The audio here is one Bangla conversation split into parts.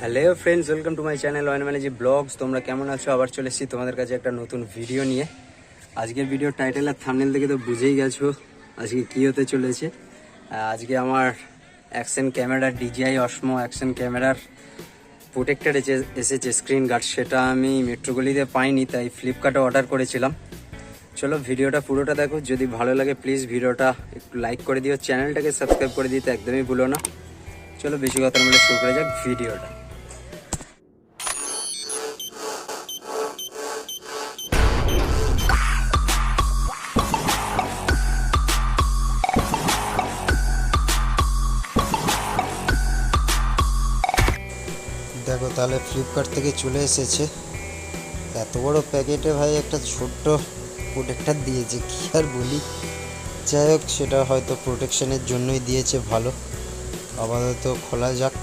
Hello friends, welcome to my channel one Banerjee blogs. তোমরা কেমন আছো? আবার চলে এসেছি তোমাদের কাছে একটা নতুন ভিডিও নিয়ে। আজকের ভিডিও টাইটেল আর থাম্বনেল থেকে তো বুঝেই গেছো আজকে কী হতে চলেছে। আজকে আমার অ্যাকশন ক্যামেরার DJI OSMO অ্যাকশন ক্যামেরার প্রোটেক্টর এসেছে স্ক্রিন গার্ড। সেটা আমি মেট্রোগলিতে পাইনি, তাই ফ্লিপকার্টে অর্ডার করেছিলাম। চলো ভিডিওটা পুরোটা দেখো, যদি ভালো লাগে প্লিজ ভিডিওটা একটু লাইক করে দিও, চ্যানেলটাকে সাবস্ক্রাইব করে দিতে একদমই ভুলো না। চলো বেশি কথা বলে শুরু করে যাক ভিডিওটা। দেখো তাহলে ফ্লিপকার্ট থেকে চলে এসেছে। এত বড় প্যাকেটে ভাই একটা ছোট্ট প্রোটেক্টর দিয়েছে, কি আর বলি। যাই হোক, সেটা হয়তো প্রোটেকশনের জন্যই দিয়েছে, ভালো। আপাতত খোলা যাক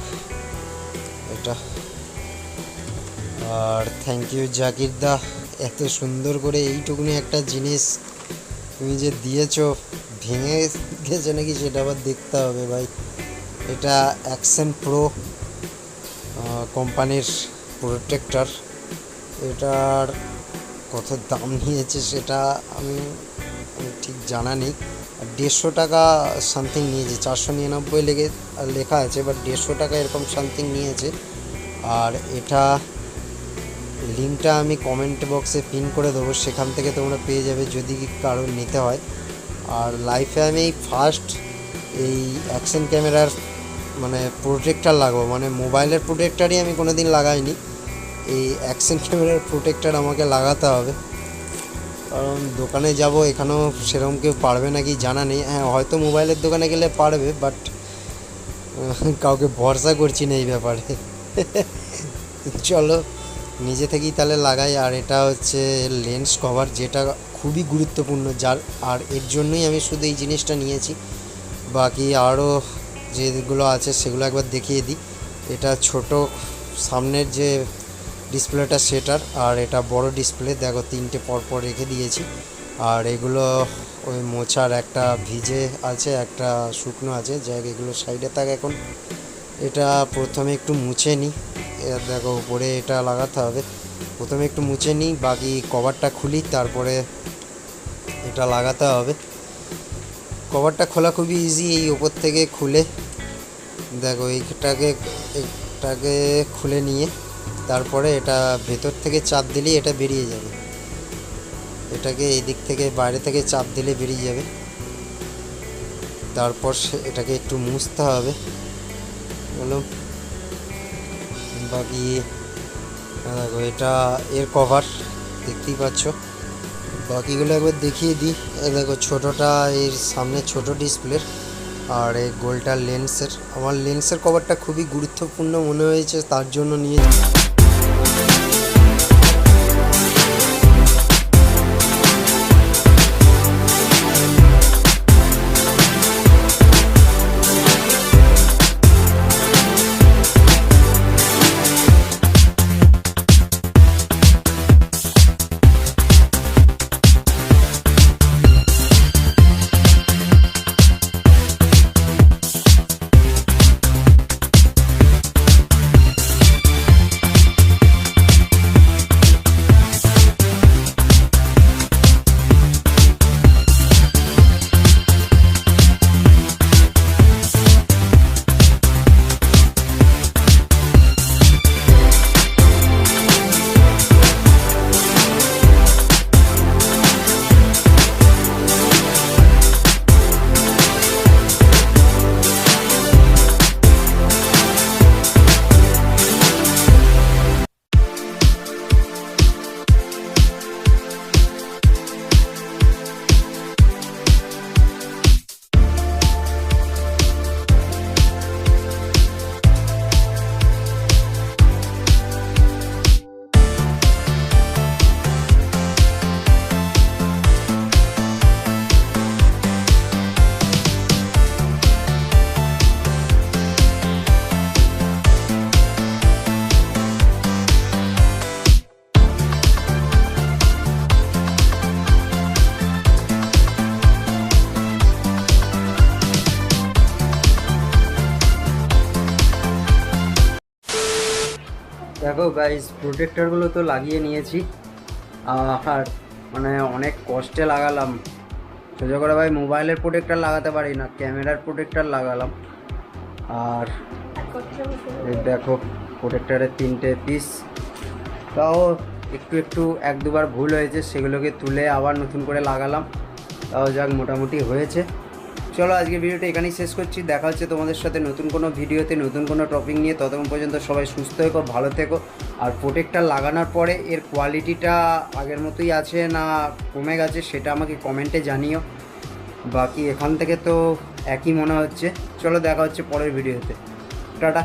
এটা। আর থ্যাংক ইউ জাকির দা, এত সুন্দর করে এইটুকুনি একটা জিনিস তুমি যে দিয়েছো, ভেঙে গেছে নাকি সেটা আবার দেখতে হবে ভাই। এটা অ্যাকশন প্রো কোম্পানির প্রোটেক্টর। এটার কত দাম নিয়েছে সেটা আমি ঠিক জানা নেই। 150 টাকা সামথিং নিয়েছে, 499 লেখা আছে, বাট 150 টাকা এরকম সামথিং নিয়েছে। আর এটা লিঙ্কটা আমি কমেন্ট বক্সে পিন করে দেবো, সেখান থেকে তোমরা পেয়ে যাবে যদি কারোর নিতে হয়। আর লাইফে আমি ফার্স্ট এই অ্যাকশন ক্যামেরার মানে প্রোটেক্টর লাগাবো, মানে মোবাইলের প্রোটেক্টরই আমি কোনো দিন লাগাইনি। এই অ্যাকশন ক্যামেরার প্রোটেক্টর আমাকে লাগাতে হবে, কারণ দোকানে যাব, এখানেও সেরকম কেউ পারবে নাকি জানা নেই। হ্যাঁ, হয়তো মোবাইলের দোকানে গেলে পারবে, বাট কাউকে ভরসা করছি না এই ব্যাপারে। চলো নিজে থেকেই তাহলে লাগাই। আর এটা হচ্ছে লেন্স কভার, যেটা খুবই গুরুত্বপূর্ণ, আর এর জন্যই আমি শুধু এই জিনিসটা নিয়েছি। বাকি আরও যেগুলো আছে সেগুলো একবার দেখিয়ে দিই। এটা ছোট সামনের যে ডিসপ্লেটা সেটার, আর এটা বড় ডিসপ্লে। দেখো তিনটে পরপর রেখে দিয়েছি। আর এগুলো ওই মোছার, একটা ভিজে আছে একটা শুকনো আছে, যাই এগুলো সাইডে থাক এখন। এটা প্রথমে একটু মুছে নিই। দেখো উপরে এটা লাগাতে হবে, প্রথমে একটু মুছে নিই, বাকি কভারটা খুলি, তারপরে এটা লাগাতে হবে। কভারটা খোলা খুবই ইজি, এই ওপর থেকে খুলে দেখো এটাকে খুলে নিয়ে তারপরে এটা ভেতর থেকে চাপ দিলেই এটা বেরিয়ে যাবে। এটাকে এই দিক থেকে বাইরে থেকে চাপ দিলে বেরিয়ে যাবে। তারপর এটাকে একটু মুছতে হবে, বলুন। বাকি দেখো এটা এর কভার দেখতেই পাচ্ছ। বাকিগুলো একবার দেখিয়ে দিই। দেখো ছোটোটা এর সামনে ছোট ডিসপ্লের, আর এই গোলটা লেন্সের। আমার লেন্সের কভারটা খুবই গুরুত্বপূর্ণ মনে হয়েছে, তার জন্য নিয়েছি। দেখো গাইস, প্রোটেক্টরগুলো তো লাগিয়ে নিয়েছি, আর মানে অনেক কষ্টে লাগালাম। সোজা করে ভাই মোবাইলের প্রোটেক্টর লাগাতে পারি না, ক্যামেরার প্রোটেক্টর লাগালাম। আর এই দেখো প্রোটেক্টরের 3টে পিস, তাও একটু একটু এক দুবার ভুল হয়েছে, সেগুলোকে তুলে আবার নতুন করে লাগালাম। তাও যাক মোটামুটি হয়েছে। চলো আজকের ভিডিওটা এখানেই শেষ করছি, দেখা হচ্ছে তোমাদের সাথে নতুন কোনো ভিডিওতে নতুন কোনো টপিক নিয়ে। ততক্ষণ পর্যন্ত সবাই সুস্থ থেকো, ভালো থেকো। আর প্রোটেক্টর লাগানোর পরে এর কোয়ালিটিটা আগের মতোই আছে না কমে গেছে সেটা আমাকে কমেন্টে জানিও। বাকি এখান থেকে তো একই মনে হচ্ছে। চলো দেখা হচ্ছে পরের ভিডিওতে, টাটা।